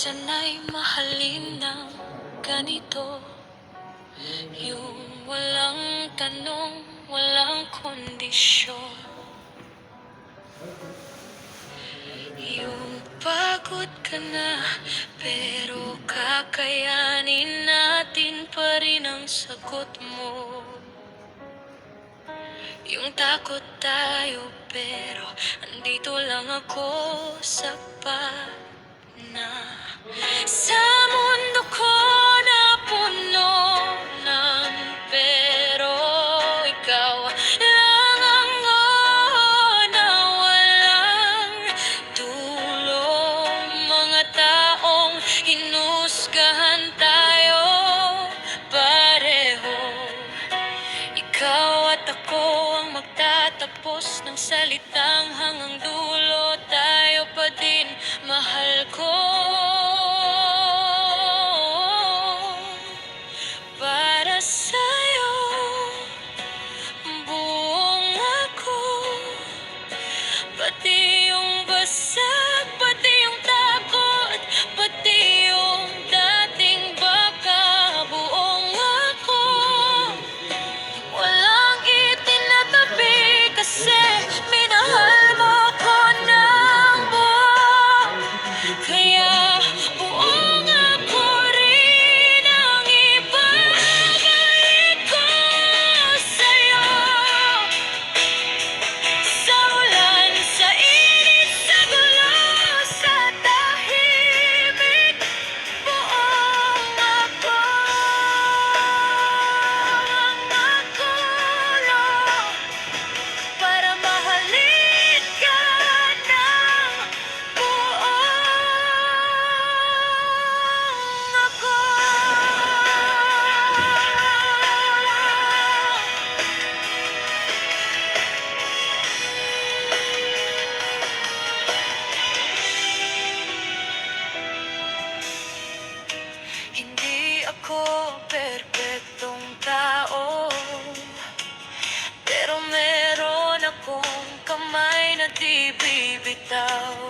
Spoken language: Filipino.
Sana'y mahalin ng ganito, yung walang tanong, walang kondisyon. Yung pagod ka na, pero kakayanin natin pa rin ang sagot mo. Yung takot tayo, pero andito lang ako, sapat na. Sa mundo ko na puno ng pero ikaw lang ang na walang tulong. Mga taong hinusgahan tayo pareho. Ikaw at ako ang magtatapos ng salitang hanggang dulo. Tayo pa din, mahal ko. Para sa'yo, buong ako. Pati yung basag, pati yung takot, pati yung dating baka. Buong ako, walang itinatabi kasi minahal mo ko ng buo. Kaya buong ako rin ang ibabalik ko sa'yo. Sa ulan, sa init, sa gulo, sa tahimik, buong ako ang makulong para mahalin ka ng buong ako. Hindi ako perpektong tao, pero meron akong kamay na di bibitaw.